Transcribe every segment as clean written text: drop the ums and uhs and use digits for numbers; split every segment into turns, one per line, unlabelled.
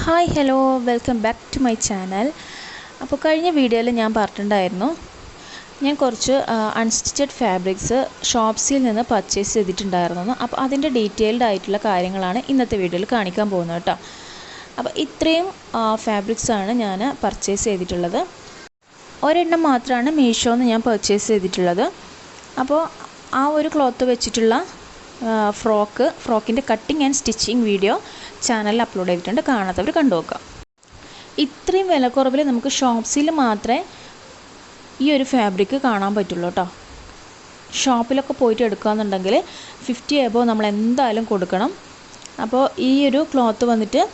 Hi hello welcome back to my channel. അപ്പോൾ കഴിഞ്ഞ വീഡിയോയിൽ ഞാൻ പറഞ്ഞിട്ടുണ്ടായിരുന്നു ഞാൻ കുറച്ച് അൺസ്റ്റിച്ചഡ് ഫാബ്രിക്സ് ഷോപ്സിൽ നിന്ന് പർച്ചേസ് ചെയ്തിട്ടുണ്ടായിരുന്നു. അപ്പോൾ അതിൻ്റെ ഡീറ്റെയിൽഡ് ആയിട്ടുള്ള കാര്യങ്ങളാണ് ഇന്നത്തെ വീഡിയോയിൽ കാണിക്കാൻ പോകുന്നത് കേട്ടോ. അപ്പോൾ ഇത്രയും ഫാബ്രിക്സാണ് ഞാൻ പർച്ചേസ് ചെയ്തിട്ടുള്ളത്. ഒരെണ്ണം മാത്രമാണ് മീഷോന്ന് ഞാൻ പർച്ചേസ് ചെയ്തിട്ടുള്ളത്. അപ്പോൾ ആ ഒരു ക്ലോത്ത് വെച്ചിട്ടുള്ള ഫ്രോക്കിൻ്റെ കട്ടിങ് ആൻഡ് സ്റ്റിച്ചിങ് വീഡിയോ ചാനലിൽ അപ്ലോഡ് ചെയ്തിട്ടുണ്ട്. കാണാത്തവർ കണ്ടു നോക്കാം. ഇത്രയും വിലക്കുറവിൽ നമുക്ക് ഷോപ്സിൽ മാത്രമേ ഈ ഒരു ഫാബ്രിക് കാണാൻ പറ്റുള്ളൂ കേട്ടോ. ഷോപ്പിലൊക്കെ പോയിട്ട് എടുക്കുകയെന്നുണ്ടെങ്കിൽ 50 എബോ നമ്മൾ എന്തായാലും കൊടുക്കണം. അപ്പോൾ ഈ ഒരു ക്ലോത്ത് വന്നിട്ട്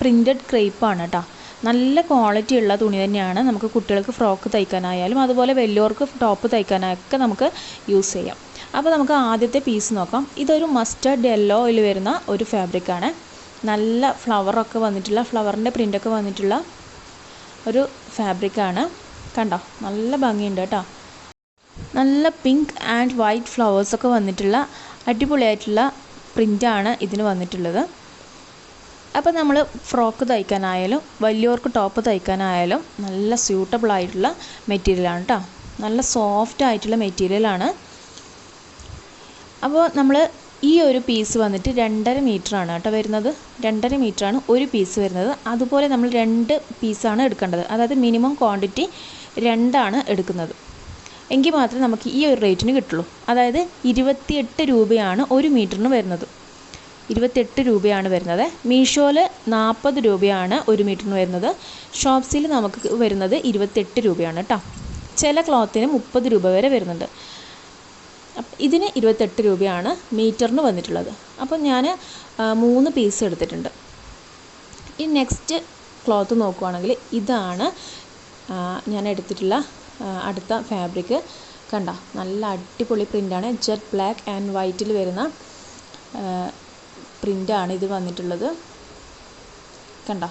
പ്രിൻറ്റഡ് ക്രേപ്പാണ് കേട്ടോ. നല്ല ക്വാളിറ്റി ഉള്ള തുണി തന്നെയാണ്. നമുക്ക് കുട്ടികൾക്ക് ഫ്രോക്ക് തയ്ക്കാനായാലും അതുപോലെ വലിയവർക്ക് ടോപ്പ് തയ്ക്കാനൊക്കെ നമുക്ക് യൂസ് ചെയ്യാം. അപ്പോൾ നമുക്ക് ആദ്യത്തെ പീസ് നോക്കാം. ഇതൊരു മസ്റ്റർഡ് യെല്ലോയിൽ വരുന്ന ഒരു ഫാബ്രിക്കാണ്. നല്ല ഫ്ലവറൊക്കെ വന്നിട്ടുള്ള ഫ്ലവറിൻ്റെ പ്രിൻ്റൊക്കെ വന്നിട്ടുള്ള ഒരു ഫാബ്രിക്കാണ്. കണ്ടോ, നല്ല ഭംഗിയുണ്ട് കേട്ടോ. നല്ല പിങ്ക് ആൻഡ് വൈറ്റ് ഫ്ലവേഴ്സൊക്കെ വന്നിട്ടുള്ള അടിപൊളിയായിട്ടുള്ള പ്രിൻ്റാണ് ഇതിന് വന്നിട്ടുള്ളത്. അപ്പോൾ നമ്മൾ ഫ്രോക്ക് തയ്ക്കാനായാലും വലിയവർക്ക് ടോപ്പ് തയ്ക്കാനായാലും നല്ല സ്യൂട്ടബിൾ ആയിട്ടുള്ള മെറ്റീരിയലാണ് കേട്ടോ. നല്ല സോഫ്റ്റ് ആയിട്ടുള്ള മെറ്റീരിയലാണ്. അപ്പോൾ നമ്മൾ ഈ ഒരു പീസ് വന്നിട്ട് 2.5 മീറ്ററാണ് കേട്ടോ വരുന്നത്. 2.5 മീറ്ററാണ് ഒരു പീസ് വരുന്നത്. അതുപോലെ നമ്മൾ 2 പീസാണ് എടുക്കേണ്ടത്. അതായത് മിനിമം ക്വാണ്ടിറ്റി 2 എടുക്കുന്നത്. എങ്കിൽ മാത്രമേ നമുക്ക് ഈ ഒരു റേറ്റിന് കിട്ടുള്ളൂ. അതായത് 28 രൂപയാണ് ഒരു മീറ്ററിന് വരുന്നത്. 28 രൂപയാണ് വരുന്നത്. മീഷോയിൽ 40 രൂപയാണ് ഒരു മീറ്ററിന് വരുന്നത്. ഷോപ്സിൽ നമുക്ക് വരുന്നത് 28 രൂപയാണ് കേട്ടോ. ചില ക്ലോത്തിന് 30 രൂപ വരെ വരുന്നുണ്ട്. ഇതിന് 28 രൂപയാണ് മീറ്ററിന് വന്നിട്ടുള്ളത്. അപ്പോൾ ഞാൻ 3 പീസ് എടുത്തിട്ടുണ്ട്. ഈ നെക്സ്റ്റ് ക്ലോത്ത് നോക്കുവാണെങ്കിൽ ഇതാണ് ഞാൻ എടുത്തിട്ടുള്ള അടുത്ത ഫാബ്രിക്. കണ്ട, നല്ല അടിപൊളി പ്രിൻ്റാണ്. ജെറ്റ് ബ്ലാക്ക് ആൻഡ് വൈറ്റിൽ വരുന്ന പ്രിൻ്റാണ് ഇത് വന്നിട്ടുള്ളത്. കണ്ട,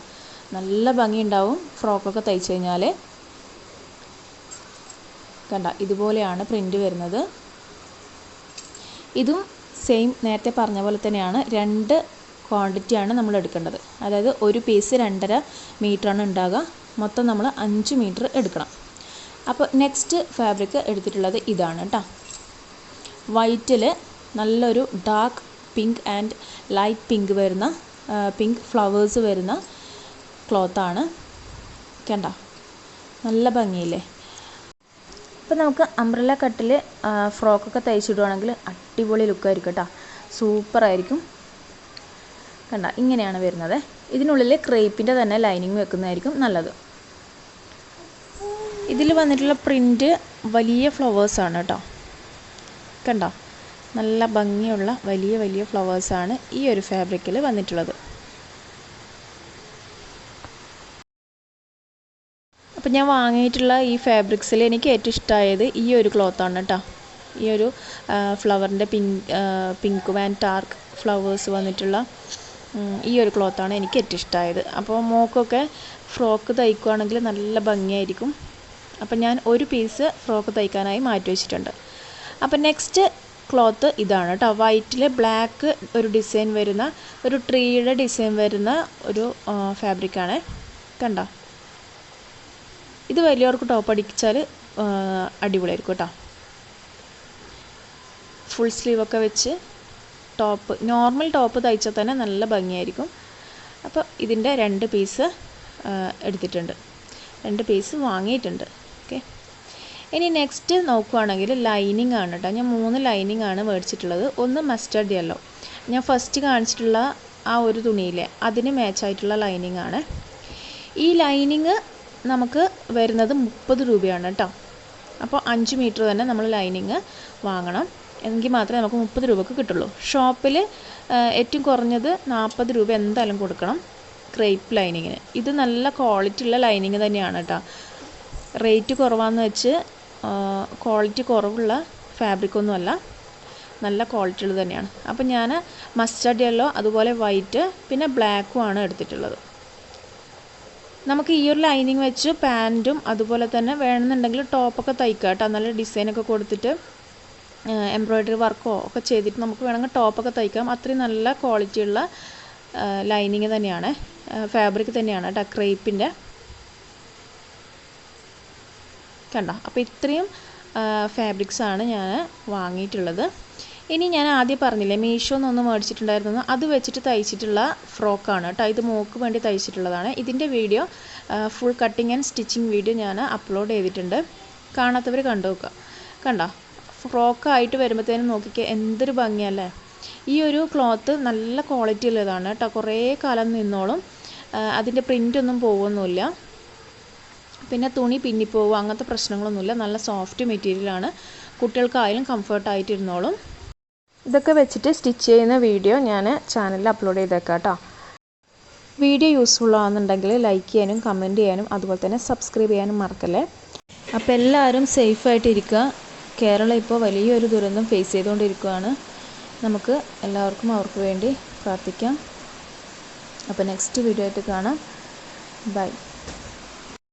നല്ല ഭംഗിയുണ്ടാവും ഫ്രോക്കൊക്കെ തയ്ച്ചു കഴിഞ്ഞാൽ. കണ്ട, ഇതുപോലെയാണ് പ്രിൻ്റ് വരുന്നത്. ഇതും സെയിം നേരത്തെ പറഞ്ഞ പോലെ തന്നെയാണ്. 2 ക്വാണ്ടിറ്റിയാണ് നമ്മൾ എടുക്കേണ്ടത്. അതായത് ഒരു പീസ് 2.5 മീറ്ററാണ് ഉണ്ടാകുക. മൊത്തം നമ്മൾ 5 മീറ്റർ എടുക്കണം. അപ്പോൾ നെക്സ്റ്റ് ഫാബ്രിക് എടുത്തിട്ടുള്ളത് ഇതാണ് കേട്ടോ. വൈറ്റിൽ നല്ലൊരു dark pink and light pink വരുന്ന പിങ്ക് ഫ്ലവേഴ്സ് വരുന്ന ക്ലോത്താണ്. കണ്ട, നല്ല ഭംഗിയില്ലേ. ഇപ്പോൾ നമുക്ക് അംബ്രല്ല കട്ടിൽ ഫ്രോക്കൊക്കെ തയ്ച്ചിടുവാണെങ്കിൽ അടിപൊളി ലുക്കായിരിക്കും കേട്ടോ. സൂപ്പറായിരിക്കും. കണ്ട, ഇങ്ങനെയാണ് വരുന്നത്. ഇതിനുള്ളിൽ ക്രേപ്പിൻ്റെ തന്നെ ലൈനിങ് വെക്കുന്നതായിരിക്കും നല്ലത്. ഇതിൽ വന്നിട്ടുള്ള പ്രിൻ്റ് വലിയ ഫ്ലവേഴ്സാണ് കേട്ടോ. കണ്ട, നല്ല ഭംഗിയുള്ള വലിയ വലിയ ഫ്ലവേഴ്സാണ് ഈ ഒരു ഫാബ്രിക്കിൽ വന്നിട്ടുള്ളത്. അപ്പോൾ ഞാൻ വാങ്ങിയിട്ടുള്ള ഈ ഫാബ്രിക്സിൽ എനിക്ക് ഏറ്റവും ഇഷ്ടമായത് ഈ ഒരു ക്ലോത്താണ് കേട്ടോ. ഈ ഒരു ഫ്ലവറിൻ്റെ പിങ്ക് ആൻഡ് ഡാർക്ക് ഫ്ലവേഴ്സ് വന്നിട്ടുള്ള ഈ ഒരു ക്ലോത്താണ് എനിക്ക് ഏറ്റവും ഇഷ്ടമായത്. അപ്പോൾ മോക്കൊക്കെ ഫ്രോക്ക് തയ്ക്കുകയാണെങ്കിൽ നല്ല ഭംഗിയായിരിക്കും. അപ്പം ഞാൻ ഒരു പീസ് ഫ്രോക്ക് തയ്ക്കാനായി മാറ്റി വെച്ചിട്ടുണ്ട്. അപ്പം നെക്സ്റ്റ് ക്ലോത്ത് ഇതാണ് കേട്ടോ. വൈറ്റിൽ ബ്ലാക്ക് ഒരു ഡിസൈൻ വരുന്ന ഒരു ട്രീയുടെ ഡിസൈൻ വരുന്ന ഒരു ഫാബ്രിക്കാണ്. കണ്ടോ, ഇത് വലിയവർക്ക് ടോപ്പ് അടിച്ചാൽ അടിപൊളിയായിരിക്കും കേട്ടോ. ഫുൾ സ്ലീവൊക്കെ വെച്ച് ടോപ്പ് നോർമൽ ടോപ്പ് തയ്ച്ചാൽ തന്നെ നല്ല ഭംഗിയായിരിക്കും. അപ്പോൾ ഇതിൻ്റെ 2 പീസ് എടുത്തിട്ടുണ്ട്. 2 പീസ് വാങ്ങിയിട്ടുണ്ട്. ഓക്കെ, ഇനി നെക്സ്റ്റ് നോക്കുകയാണെങ്കിൽ ലൈനിങ് ആണ് കേട്ടോ. ഞാൻ 3 ലൈനിങ് ആണ് മേടിച്ചിട്ടുള്ളത്. ഒന്ന് മസ്റ്റർഡ് യെല്ലോ, ഞാൻ ഫസ്റ്റ് കാണിച്ചിട്ടുള്ള ആ ഒരു തുണിയിലെ അതിന് മാച്ചായിട്ടുള്ള ലൈനിങ് ആണ്. ഈ ലൈനിങ് നമുക്ക് വരുന്നത് 30 രൂപയാണ് കേട്ടോ. അപ്പോൾ 5 മീറ്റർ തന്നെ നമ്മൾ ലൈനിങ് വാങ്ങണം. എങ്കിൽ മാത്രമേ നമുക്ക് 30 രൂപക്ക് കിട്ടുള്ളൂ. ഷോപ്പിൽ ഏറ്റവും കുറഞ്ഞത് 40 രൂപ എന്തായാലും കൊടുക്കണം ക്രേപ്പ് ലൈനിങ്ങിന്. ഇത് നല്ല ക്വാളിറ്റി ഉള്ള ലൈനിങ് തന്നെയാണ് കേട്ടോ. റേറ്റ് കുറവാന്ന് വെച്ച് ക്വാളിറ്റി കുറവുള്ള ഫാബ്രിക്കൊന്നുമല്ല, നല്ല ക്വാളിറ്റി ഉള്ളത് തന്നെയാണ്. അപ്പോൾ ഞാൻ മസ്റ്റർഡ് യെല്ലോ അതുപോലെ വൈറ്റ് പിന്നെ ബ്ലാക്കും ആണ് എടുത്തിട്ടുള്ളത്. നമുക്ക് ഈ ഒരു ലൈനിങ് വെച്ച് പാൻറ്റും അതുപോലെ തന്നെ വേണമെന്നുണ്ടെങ്കിൽ ടോപ്പൊക്കെ തയ്ക്കാം കേട്ടോ. നല്ല ഡിസൈനൊക്കെ കൊടുത്തിട്ട് എംബ്രോയ്ഡറി വർക്കോ ഒക്കെ ചെയ്തിട്ട് നമുക്ക് വേണമെങ്കിൽ ടോപ്പൊക്കെ തയ്ക്കാം. അത്രയും നല്ല ക്വാളിറ്റിയുള്ള ലൈനിങ് തന്നെയാണ്. ഫാബ്രിക് തന്നെയാണ് കേട്ടോ, ക്രേപ്പിൻ്റെ. കണ്ടോ? അപ്പോൾ ഇത്രയും ഫാബ്രിക്സാണ് ഞാൻ വാങ്ങിയിട്ടുള്ളത്. ഇനി ഞാൻ ആദ്യം പറഞ്ഞില്ലേ മീഷോന്നൊന്ന് മേടിച്ചിട്ടുണ്ടായിരുന്നു, അത് വെച്ചിട്ട് തയ്ച്ചിട്ടുള്ള ഫ്രോക്കാണ് കേട്ടോ. ഇത് മോക്ക് വേണ്ടി തയ്ച്ചിട്ടുള്ളതാണ്. ഇതിൻ്റെ video full cutting and stitching video ഞാൻ അപ്ലോഡ് ചെയ്തിട്ടുണ്ട്. കാണാത്തവർ കണ്ടു നോക്കുക. കണ്ടോ? ഫ്രോക്കായിട്ട് വരുമ്പോഴത്തേനും നോക്കിക്കുക എന്തൊരു ഭംഗിയല്ലേ. ഈ ഒരു ക്ലോത്ത് നല്ല ക്വാളിറ്റി ഉള്ളതാണ് കേട്ടോ, കുറേ കാലം നിന്നോളും. അതിൻ്റെ പ്രിൻ്റൊന്നും പോകുന്നില്ല, പിന്നെ തുണി പിന്നിപ്പോവുക അങ്ങനത്തെ പ്രശ്നങ്ങളൊന്നുമില്ല. നല്ല സോഫ്റ്റ് മെറ്റീരിയലാണ്, കുട്ടികൾക്കായാലും കംഫർട്ടായിട്ടിരുന്നോളും. ഇതൊക്കെ വെച്ചിട്ട് സ്റ്റിച്ച് ചെയ്യുന്ന വീഡിയോ ഞാൻ ചാനലിൽ അപ്ലോഡ് ചെയ്തേക്കാം കേട്ടോ. വീഡിയോ യൂസ്ഫുൾ ആവുന്നുണ്ടെങ്കിൽ ലൈക്ക് ചെയ്യാനും കമൻറ്റ് ചെയ്യാനും അതുപോലെ തന്നെ സബ്സ്ക്രൈബ് ചെയ്യാനും മറക്കല്ലേ. അപ്പോൾ എല്ലാവരും സേഫായിട്ടിരിക്കുക. കേരളം ഇപ്പോൾ വലിയൊരു ദുരന്തം ഫേസ് ചെയ്തുകൊണ്ടിരിക്കുകയാണ്. നമുക്ക് എല്ലാവർക്കും അവർക്ക് വേണ്ടി പ്രാർത്ഥിക്കാം. അപ്പോൾ നെക്സ്റ്റ് വീഡിയോ ആയിട്ട് കാണാം. ബൈ.